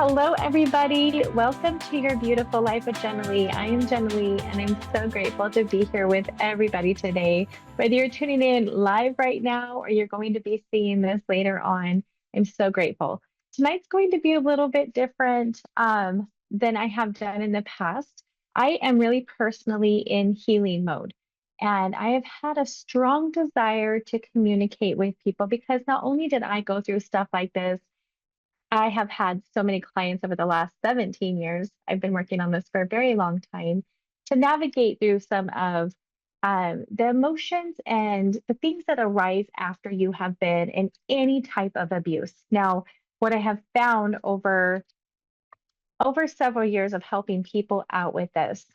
Hello, everybody. Welcome to Your Beautiful Life with Jenali. I am Jenali, and I'm so grateful to be here with everybody today. Whether you're tuning in live right now or you're going to be seeing this later on, I'm so grateful. Tonight's going to be a little bit different than I have done in the past. I am really personally in healing mode, and I have had a strong desire to communicate with people because not only did I go through stuff like this, I have had so many clients over the last 17 years. I've been working on this for a very long time to navigate through some of the emotions and the things that arise after you have been in any type of abuse. Now, what I have found over several years of helping people out with this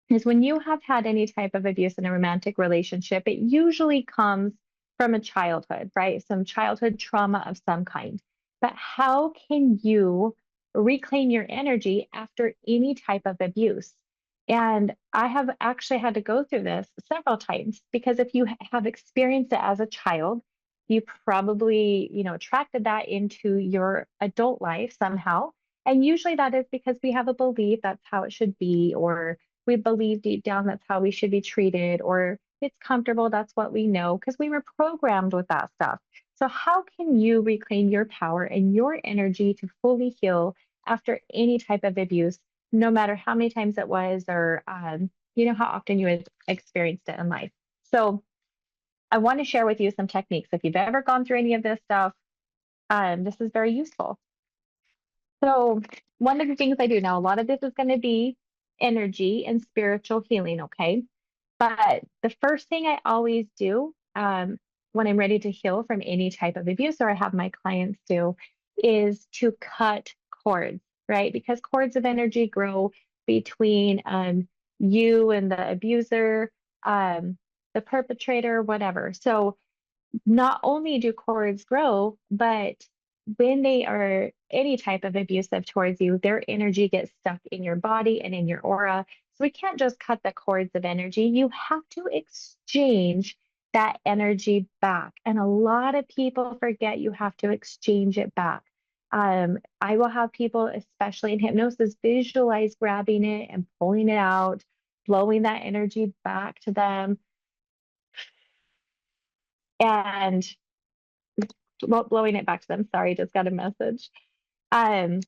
is when you have had any type of abuse in a romantic relationship, it usually comes from a childhood, right? Some childhood trauma of some kind. But how can you reclaim your energy after any type of abuse? And I have actually had to go through this several times because if you have experienced it as a child, you probably, attracted that into your adult life somehow. And usually that is because we have a belief that's how it should be, or we believe deep down that's how we should be treated, or it's comfortable, that's what we know, because we were programmed with that stuff. So, how can you reclaim your power and your energy to fully heal after any type of abuse, no matter how many times it was, or how often you had experienced it in life? So, I want to share with you some techniques. If you've ever gone through any of this stuff, this is very useful. So, one of the things I do now, a lot of this is going to be energy and spiritual healing, okay? But the first thing I always do when I'm ready to heal from any type of abuse, or I have my clients do, is to cut cords, right? Because cords of energy grow between you and the abuser, the perpetrator, whatever. So not only do cords grow, but when they are any type of abusive towards you, their energy gets stuck in your body and in your aura. So we can't just cut the cords of energy. You have to exchange that energy back. And a lot of people forget you have to exchange it back. I will have people, especially in hypnosis, visualize grabbing it and pulling it out, blowing that energy back to them. And well, blowing it back to them. Sorry, just got a message. Um,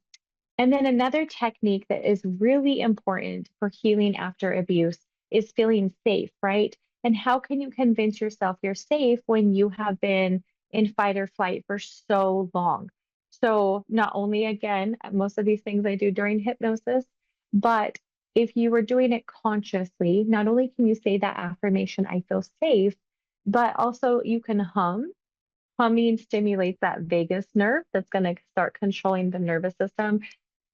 and then another technique that is really important for healing after abuse is feeling safe, right? And how can you convince yourself you're safe when you have been in fight or flight for so long? So, not only again, most of these things I do during hypnosis, but if you were doing it consciously, not only can you say that affirmation, I feel safe, but also you can hum. Humming stimulates that vagus nerve that's going to start controlling the nervous system.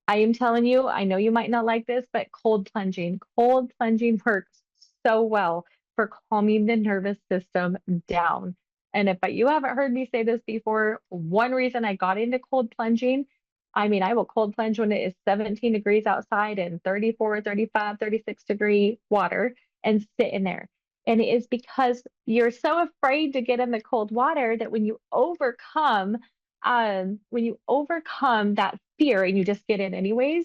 I am telling you, I know you might not like this, but cold plunging works so well for calming the nervous system down. And if you haven't heard me say this before, one reason I got into cold plunging, I mean, I will cold plunge when it is 17 degrees outside and 34, 35, 36-degree water and sit in there. And it is because you're so afraid to get in the cold water that when you overcome that fear and you just get in anyways,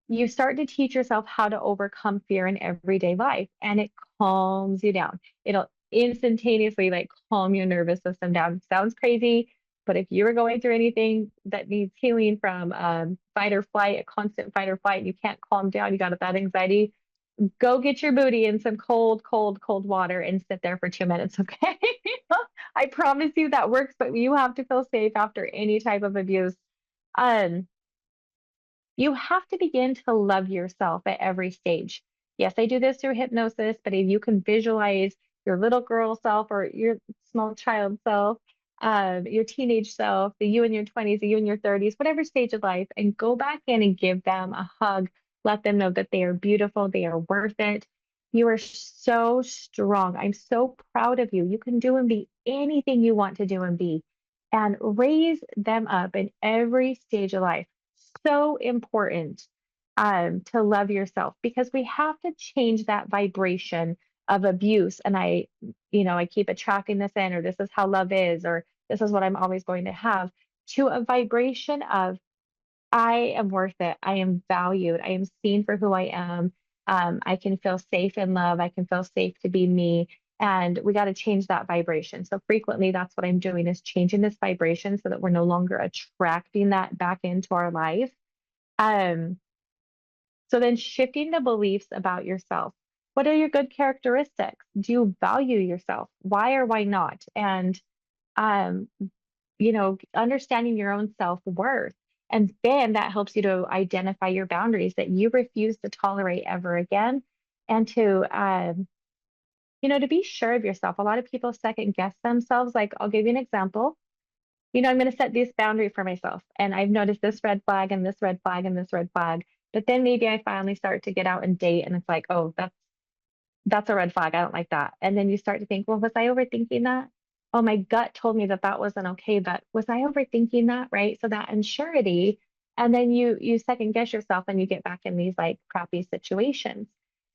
you start to teach yourself how to overcome fear in everyday life and it calms you down. It'll instantaneously like calm your nervous system down. Sounds crazy, but if you're going through anything that needs healing from fight or flight, a constant fight or flight, and you can't calm down, you got that anxiety, go get your booty in some cold water and sit there for 2 minutes, okay? I promise you that works, but you have to feel safe after any type of abuse. Um, you have to begin to love yourself at every stage. Yes, I do this through hypnosis, but if you can visualize your little girl self or your small child self, your teenage self, the you in your 20s, the you in your 30s, whatever stage of life, and go back in and give them a hug. Let them know that they are beautiful, they are worth it. You are so strong. I'm so proud of you. You can do and be anything you want to do and be, and raise them up in every stage of life. So important to love yourself because we have to change that vibration of abuse. And I keep attracting this in, or this is how love is, or this is what I'm always going to have, to a vibration of I am worth it. I am valued. I am seen for who I am. I can feel safe in love. I can feel safe to be me. And we got to change that vibration. So frequently, that's what I'm doing is changing this vibration so that we're no longer attracting that back into our life. Um, so then shifting the beliefs about yourself. What are your good characteristics? Do you value yourself? Why or why not? And um, understanding your own self-worth. And then that helps you to identify your boundaries that you refuse to tolerate ever again. And to be sure of yourself. A lot of people second guess themselves. Like, I'll give you an example. I'm going to set this boundary for myself. And I've noticed this red flag and this red flag and this red flag. But then maybe I finally start to get out and date, and it's like, oh, that's a red flag. I don't like that. And then you start to think, well, was I overthinking that? Oh, my gut told me that that wasn't okay, but was I overthinking that? Right. So that insurity, and then you second guess yourself and you get back in these like crappy situations.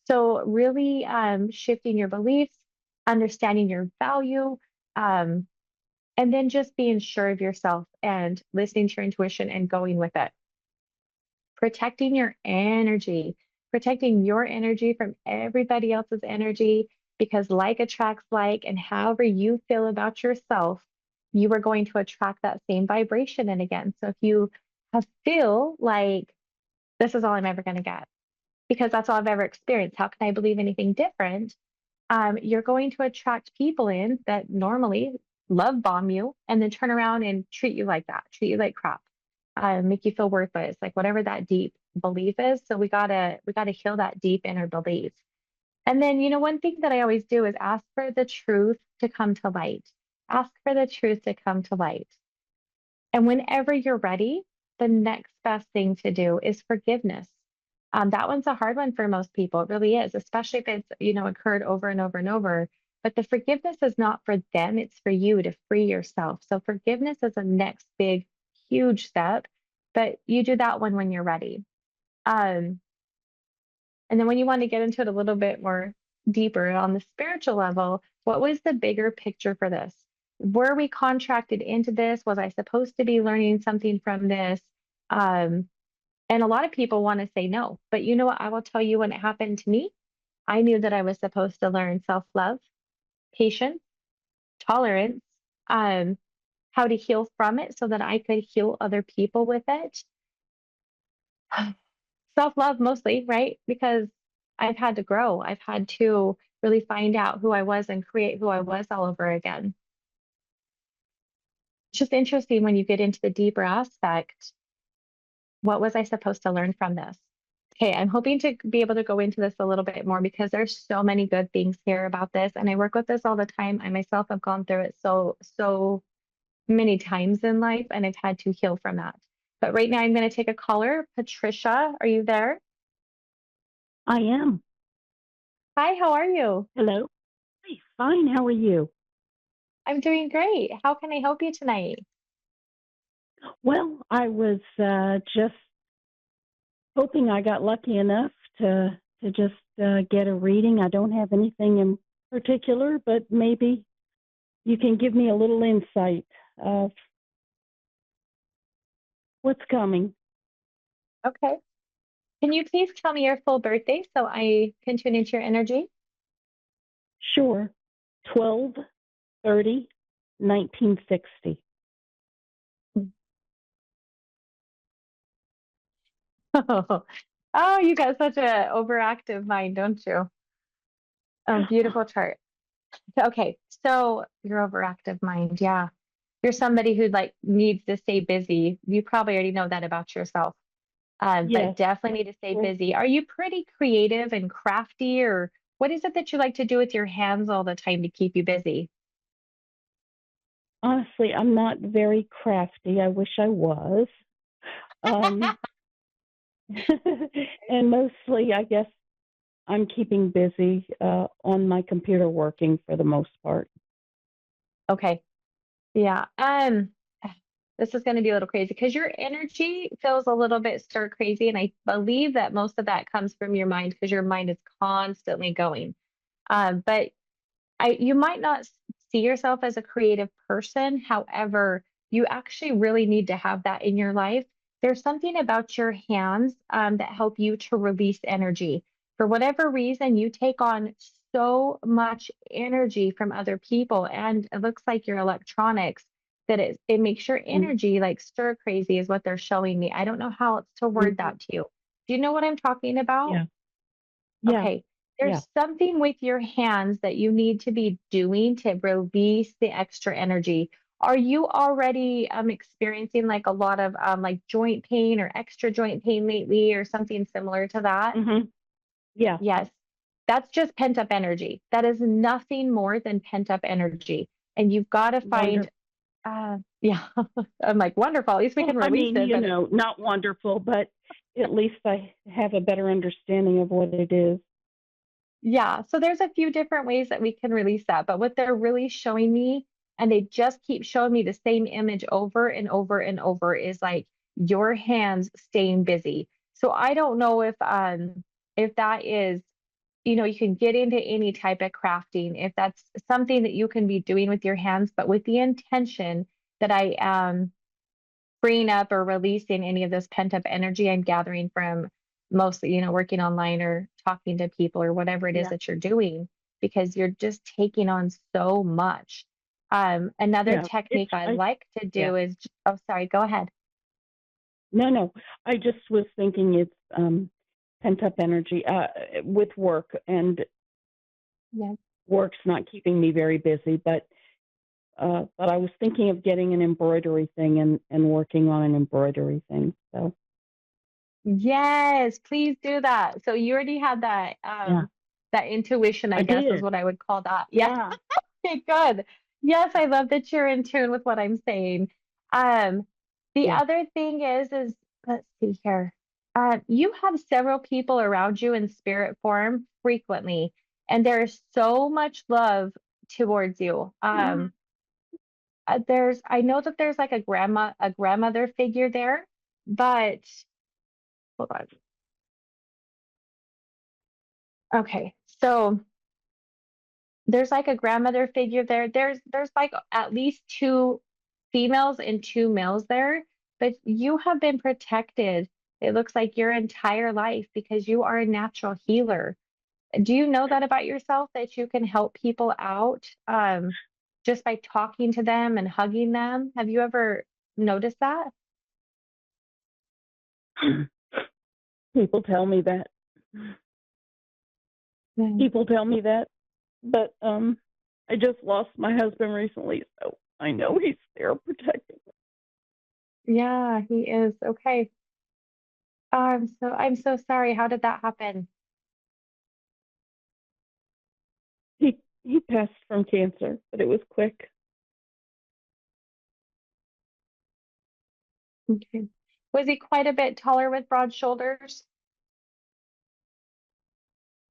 So really shifting your beliefs, understanding your value, um, and then just being sure of yourself and listening to your intuition and going with it, protecting your energy from everybody else's energy, because like attracts like, and however you feel about yourself, you are going to attract that same vibration. And again, so if you feel like this is all I'm ever going to get, because that's all I've ever experienced, how can I believe anything different? You're going to attract people in that normally love bomb you and then turn around and treat you like that, treat you like crap, make you feel worthless, like whatever that deep belief is. So we gotta heal that deep inner belief. And then, one thing that I always do is ask for the truth to come to light. Ask for the truth to come to light. And whenever you're ready, the next best thing to do is forgiveness. That one's a hard one for most people. It really is, especially if it's, occurred over and over and over. But the forgiveness is not for them, it's for you to free yourself. So forgiveness is the next big, huge step. But you do that one when you're ready. Um, and then when you want to get into it a little bit more deeper on the spiritual level, what was the bigger picture for this? Were we contracted into this? Was I supposed to be learning something from this? Um, and a lot of people want to say no. But you know what? I will tell you when it happened to me, I knew that I was supposed to learn self-love, patience, tolerance, um, how to heal from it so that I could heal other people with it. Self-love mostly, right? Because I've had to grow. I've had to really find out who I was and create who I was all over again. It's just interesting when you get into the deeper aspect. What was I supposed to learn from this? Okay, I'm hoping to be able to go into this a little bit more because there's so many good things here about this. And I work with this all the time. I myself have gone through it so many times in life, and I've had to heal from that. But right now I'm going to take a caller. Patricia, are you there? I am. Hi, how are you? Hello. Hey, fine. How are you? I'm doing great. How can I help you tonight? Well, I was just hoping I got lucky enough to just get a reading. I don't have anything in particular, but maybe you can give me a little insight of what's coming. Okay. Can you please tell me your full birthday so I can tune into your energy? Sure. 12/30, 1960. Oh, you got such a overactive mind, don't you? Oh, beautiful chart. Okay, so your overactive mind, yeah. You're somebody who like needs to stay busy. You probably already know that about yourself. But Yes. definitely need to stay Well, busy. Are you pretty creative and crafty, or what is it that you like to do with your hands all the time to keep you busy? honestly, I'm not very crafty. I wish I was. Um, and mostly, I guess I'm keeping busy on my computer working for the most part. Okay. Yeah. This is going to be a little crazy because your energy feels a little bit stir crazy, and I believe that most of that comes from your mind because your mind is constantly going. But you might not see yourself as a creative person. However, you actually really need to have that in your life there's something about your hands that help you to release energy. For whatever reason, you take on so much energy from other people, and it looks like your electronics that it makes your Mm, energy like stir crazy, is what they're showing me. I don't know how else to word mhm. that to you. Do you know what I'm talking about? Yeah. Yeah. Okay. Yeah. There's something with your hands that you need to be doing to release the extra energy. Are you already experiencing like a lot of like joint pain or extra joint pain lately or something similar to that? Mhm. Yeah. Yes. That's just pent up energy. That is nothing more than pent up energy. And you've got to find Wonderful. yeah. I'm like, wonderful. At least we Well, can I release mean, it, but not wonderful, but at least I have a better understanding of what it is. yeah, so there's a few different ways that we can release that, but what they're really showing me, and they just keep showing me the same image over and over and over, is like your hands staying busy. So I don't know if that is, you can get into any type of crafting, if that's something that you can be doing with your hands, but with the intention that I am freeing up or releasing any of this pent up energy I'm gathering from mostly, working online or talking to people or whatever it is Yeah. that you're doing, because you're just taking on so much. Another Yeah. technique I like to Yeah. do is, oh, sorry, go ahead. No, no. I just was thinking it's pent up energy with work, and Yeah. work's not keeping me very busy, but I was thinking of getting an embroidery thing and working on an embroidery thing. So, Yes, please do that. So you already had yeah, that intuition, I I guess is did. what I would call that. Yeah. Yeah. Okay, good. Yes, I love that you're in tune with what I'm saying. Um, the Yeah. other thing is let's see here. You have several people around you in spirit form frequently, and there's so much love towards you. Mhm. I know that there's like a grandmother figure there, but hold on. Okay, so there's like a grandmother figure there. There's like at least two females and two males there, but you have been protected. It looks like your entire life because you are a natural healer. Do you know that about yourself that you can help people out just by talking to them and hugging them? Have you ever noticed that? People tell me that. Mm. People tell me that, but I just lost my husband recently, so I know he's there protecting me. Yeah, he is. Okay. I'm so sorry. How did that happen? He passed from cancer, but it was quick. Okay. Was he quite a bit taller with broad shoulders?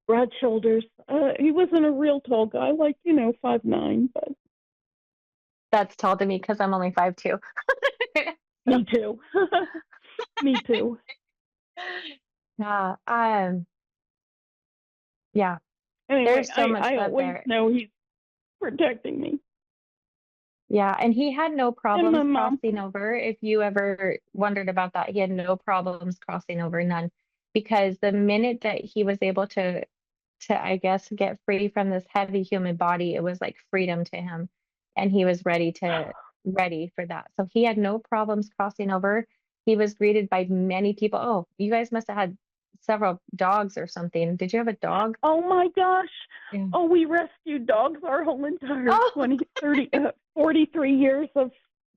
Broad shoulders. He wasn't a real tall guy, like 5'9", but That's tall to me because I'm only 5'2". me too. Me too. Yeah, yeah, Anyway, there's so much I love always there. know he's protecting me Yeah, and he had no and my problems mom. crossing over. If you ever wondered about that, he had no problems crossing over, none. Because the minute that he was able to I guess get free from this heavy human body, it was like freedom to him. And he was ready for that. So he had no problems crossing over. He was greeted by many people. Oh, you guys must have had several dogs or something. Did you have a dog? Oh my gosh. Yeah. Oh, we rescued dogs our whole entire Oh, 43 years of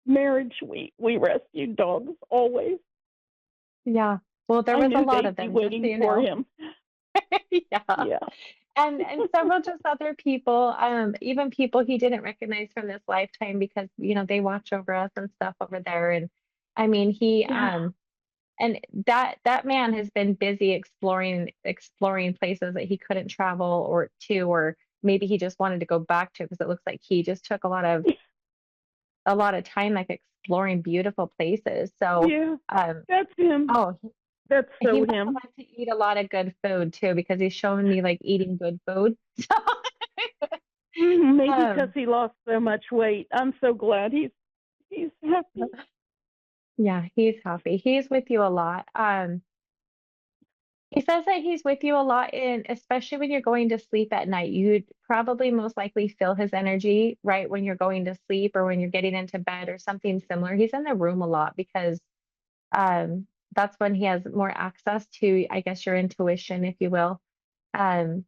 marriage. We rescued dogs always. yeah. Well, there I was a knew lot they'd of be them, just so waiting you for know. him. Yeah. Yeah. And several just other people, even people he didn't recognize from this lifetime because, they watch over us and stuff over there. And I mean, Yeah. and that man has been busy exploring places that he couldn't travel or maybe he just wanted to go back to because it looks like he just took a lot of time like exploring beautiful places. So, Yeah. um, That's him. oh, That's he so must have him. liked to eat a lot of good food too because he's showing me like eating good food. Maybe because Um, he lost so much weight. I'm so glad he's happy. Yeah, he's happy. He's with you a lot. He says that he's with you a lot in, especially when you're going to sleep at night. You'd probably most likely feel his energy right when you're going to sleep or when you're getting into bed or something similar. He's in the room a lot because um, that's when he has more access to, I guess, your intuition, if you will. Um,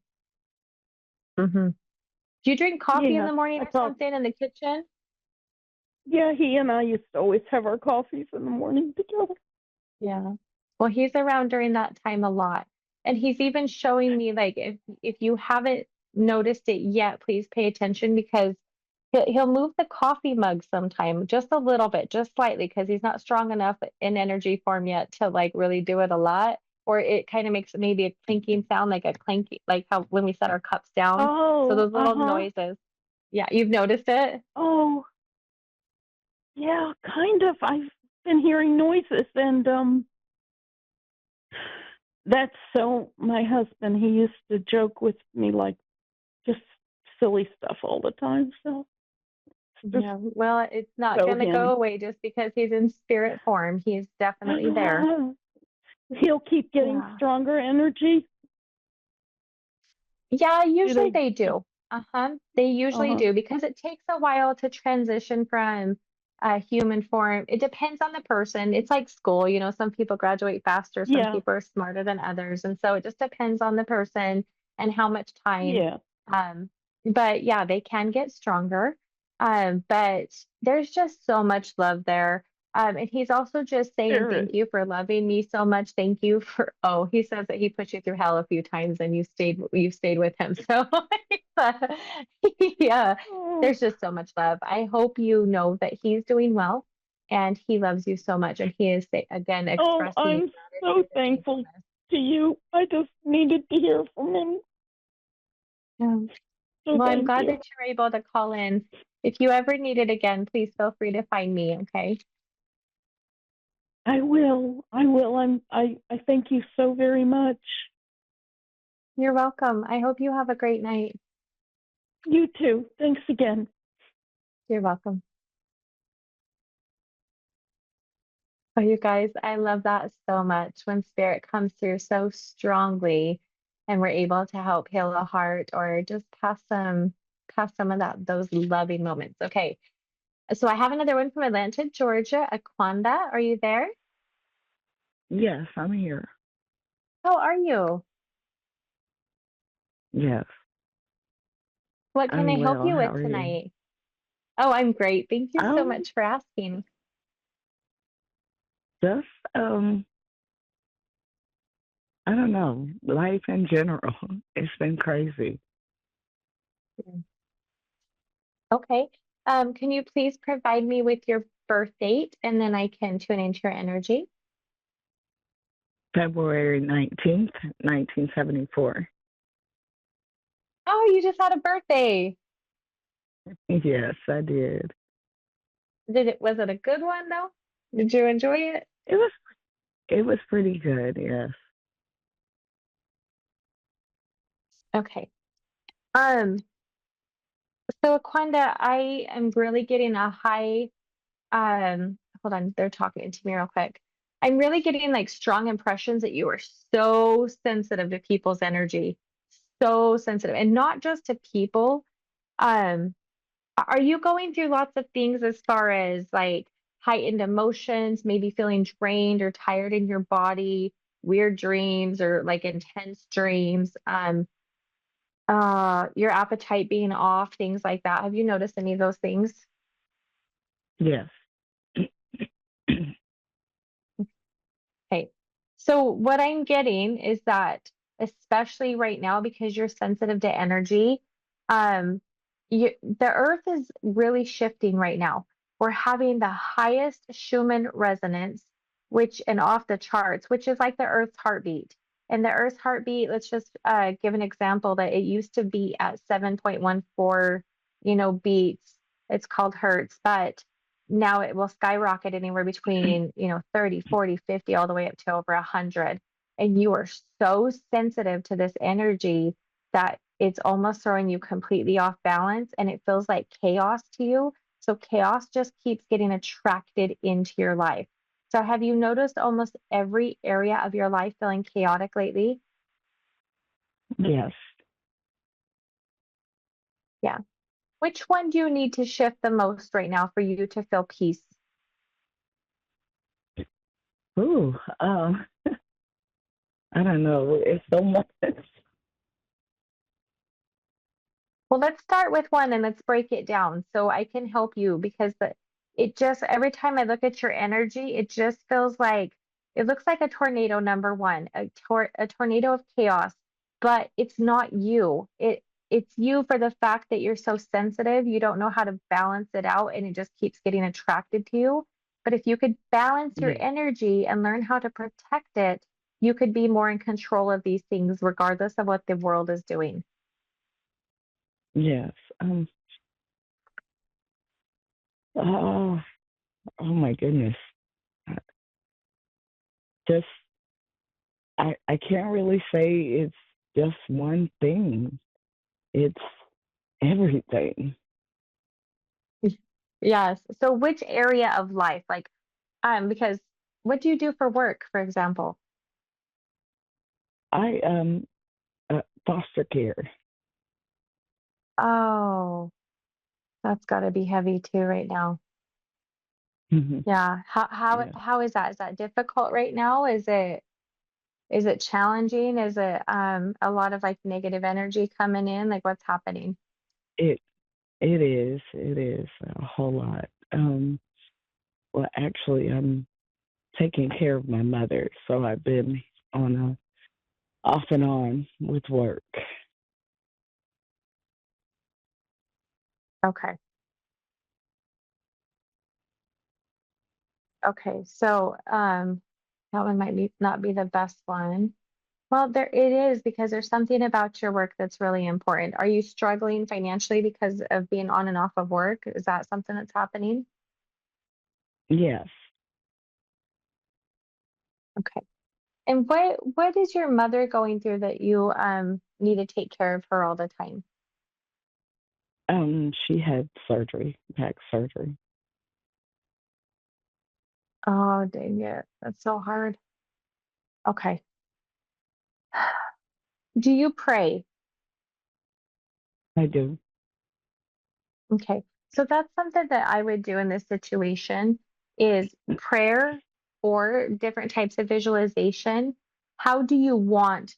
mhm. Do you drink coffee in Yeah, the morning I or thought. something in the kitchen? Yeah, he and I used to always have our coffees in the morning together. Yeah. Well, he's around during that time a lot. And he's even showing me like if you haven't noticed it yet, please pay attention because he'll move the coffee mug sometime just a little bit, just slightly, because he's not strong enough in energy form yet to like really do it a lot. Or it kind of makes maybe a clinking sound, like a clanky, like how when we set our cups down. So Oh, those uh little huh. noises. Yeah, you've noticed it? Oh, yeah, kind of. I've been hearing noises, and that's so. My husband, he used to joke with me like just silly stuff all the time. So it's just Yeah, well, it's not so gonna go him. away just because he's in spirit form. He's definitely there. He'll keep getting Yeah. stronger energy. Yeah, Do usually they? they do. They Uh usually huh. do because it takes a while to transition from human form. It depends on the person. It's like school, some people graduate faster, some Yeah. people are smarter than others. And so it just depends on the person and how much time. Yeah. Um, but yeah, they can get stronger. But there's just so much love there. And he's also just saying There thank is. you for loving me so much. Thank you for, oh, he says that he put you through hell a few times and you stayed with him. So yeah, Oh, there's just so much love. I hope you know that he's doing well and he loves you so much. And he is again oh, expressing I'm so gratitude and thankful thankfulness. to you. I just needed to hear from him. Yeah. So Well, I'm thank glad you. that you're able to call in. If you ever need it again, please feel free to find me. Okay. I will. I will. I thank you so very much. You're welcome. I hope you have a great night. You too. Thanks again. You're welcome. Oh, you guys, I love that so much when spirit comes through so strongly and we're able to help heal a heart or just pass some of those loving moments. Okay. So I have another one from Atlanta, Georgia. Aquanda, are you there? Yes, I'm here. How are you? Yes, What can I I'm help well. you How with are you? tonight? Oh, I'm great. Thank you so Um, much for asking. just I don't know, life in general. It's been crazy. Okay. Can you please provide me with your birth date and then I can tune into your energy? February 19th, 1974. Oh, you just had a birthday. Yes, I did. Was it a good one though? Did you enjoy it? It was it was pretty good, yes. Okay. Um, so Aquanda, I am really getting a high, hold on, they're talking to me real quick. I'm really getting like strong impressions that you are so sensitive to people's energy, so sensitive, and not just to people. Um, are you going through lots of things as far as like heightened emotions, maybe feeling drained or tired in your body, weird dreams or like intense dreams? Your appetite being off, things like that. Have you noticed any of those things? Yes. Okay. So what I'm getting is that, especially right now, because you're sensitive to energy, um, the earth is really shifting right now. We're having the highest Schumann resonance, which and off the charts, which is like the earth's heartbeat. And the earth's heartbeat, let's just give an example that it used to be at 7.14, beats. It's called hertz, but now it will skyrocket anywhere between 30, 40, 50, all the way up to over 100. And you are so sensitive to this energy that it's almost throwing you completely off balance and it feels like chaos to you. So chaos just keeps getting attracted into your life. So have you noticed almost every area of your life feeling chaotic lately? Yes. Yeah. Which one do you need to shift the most right now for you to feel peace? Ooh, I don't know. It's so much. Well, let's start with one and let's break it down so I can help you because it just every time I look at your energy, it just feels like it looks like a tornado, number one, a tornado of chaos, but it's not you. It's you for the fact that you're so sensitive, you don't know how to balance it out and it just keeps getting attracted to you. But if you could balance your Yeah. energy and learn how to protect it, you could be more in control of these things regardless of what the world is doing. Yes. Oh, oh my goodness. I Just I can't really say it's just one thing. It's everything. Yes. So which area of life, like, because what do you do for work, for example? I foster care. Oh, that's got to be heavy too right now. Hmm. Yeah. Yeah. How is that? Is that difficult right now? Is it challenging? Is it a lot of like negative energy coming in? Like what's happening? It it is. It is a whole lot. Well, actually, I'm taking care of my mother, so I've been on a off and on with work. Okay. Okay. So that one might be not be the best one. Well, there it is because there's something about your work that's really important. Are you struggling financially because of being on and off of work? Is that something that's happening? Yes. Okay. And what is your mother going through that you need to take care of her all the time? She had surgery, back surgery. Oh, dang it. That's so hard. Okay. Do you pray? I do. Okay. So that's something that I would do in this situation is prayer or different types of visualization. How do you want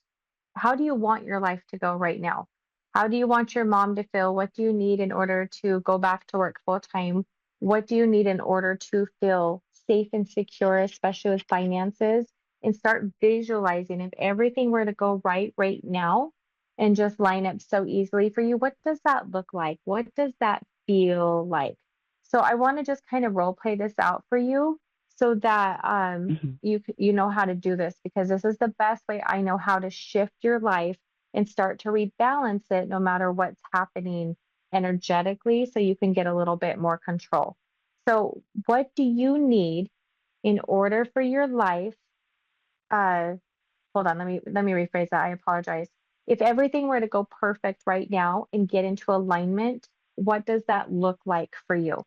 how do you want your life to go right now? How do you want your mom to feel? What do you need in order to go back to work full time? What do you need in order to feel safe and secure, especially with finances? And start visualizing if everything were to go right now and just line up so easily for you, what does that look like? What does that feel like? So I want to just kind of role play this out for you so that Hmm. you know how to do this because this is the best way I know how to shift your life and start to rebalance it no matter what's happening energetically so you can get a little bit more control. So, what do you need in order for your life uh hold on, let me rephrase that. I apologize. If everything were to go perfect right now and get into alignment, what does that look like for you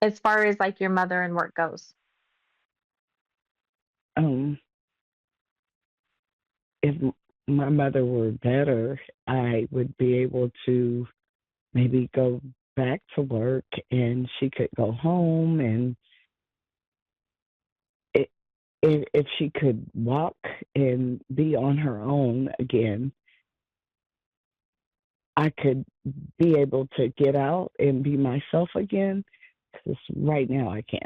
as far as like your mother and work goes? Um, if my mother were better, I would be able to maybe go back to work and she could go home and it, if she could walk and be on her own again, I could be able to get out and be myself again. Because right now I can't.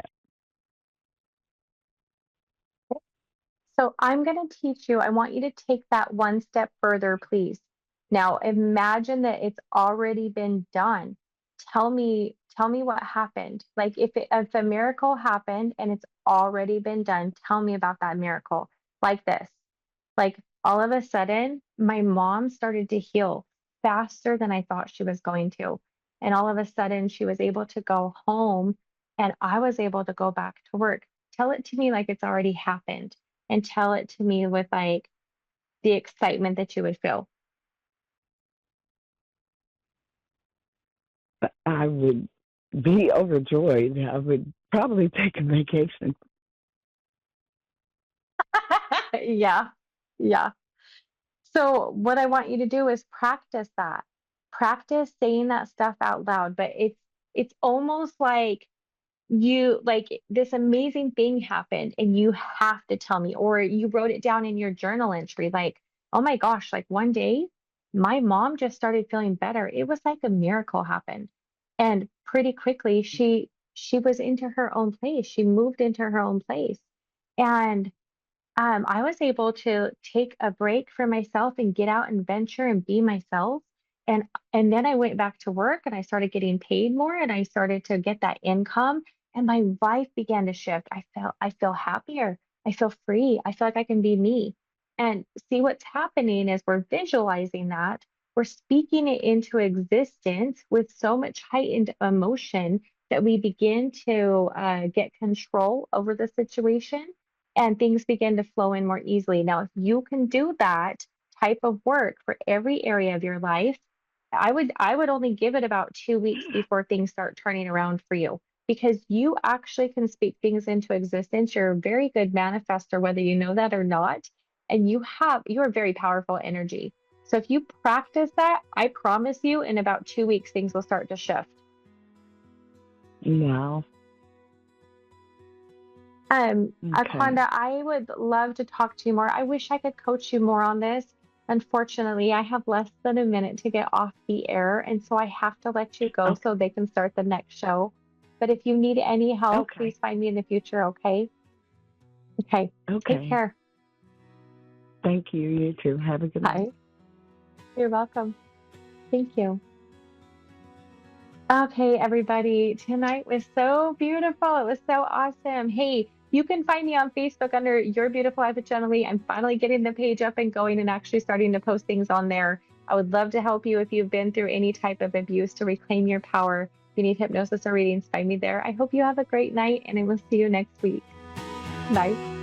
So I'm going to teach you. I want you to take that one step further, please. Now imagine that it's already been done. Tell me what happened. Like if a miracle happened and it's already been done, tell me about that miracle. Like this. Like all of a sudden, my mom started to heal faster than I thought she was going to. And all of a sudden, she was able to go home and I was able to go back to work. Tell it to me like it's already happened and tell it to me with like the excitement that you would feel. I would be overjoyed. I would probably take a vacation. Yeah. Yeah. So what I want you to do is practice that. Practice saying that stuff out loud, but it's almost like this amazing thing happened and you have to tell me, or you wrote it down in your journal entry like, oh my gosh, like one day my mom just started feeling better. It was like a miracle happened. And pretty quickly she was into her own place. She moved into her own place. And I was able to take a break for myself and get out and venture and be myself. And and then I went back to work and I started getting paid more and I started to get that income and my life began to shift. I feel happier. I feel free. I feel like I can be me. And see what's happening is we're visualizing that. We're speaking it into existence with so much heightened emotion that we begin to get control over the situation and things begin to flow in more easily. Now, if you can do that type of work for every area of your life, I would only give it about 2 weeks before things start turning around for you because you actually can speak things into existence. You're a very good manifester, whether you know that or not, and you are very powerful energy. So if you practice that, I promise you, in about 2 weeks, things will start to shift. Wow. Okay. Akonda, I would love to talk to you more. I wish I could coach you more on this. Unfortunately, I have less than a minute to get off the air, and so I have to let you go Okay. so they can start the next show. But if you need any help, Okay. please find me in the future, okay? Okay. Take Okay. care. Thank you. You too. Have a good night. Bye. You're welcome. Thank you. Okay, everybody. Tonight was so beautiful. It was so awesome. Hey, you can find me on Facebook under Your Beautiful Life with Jenali. I'm finally getting the page up and going and actually starting to post things on there. I would love to help you if you've been through any type of abuse to reclaim your power. If you need hypnosis or readings, find me there. I hope you have a great night and I will see you next week. Bye.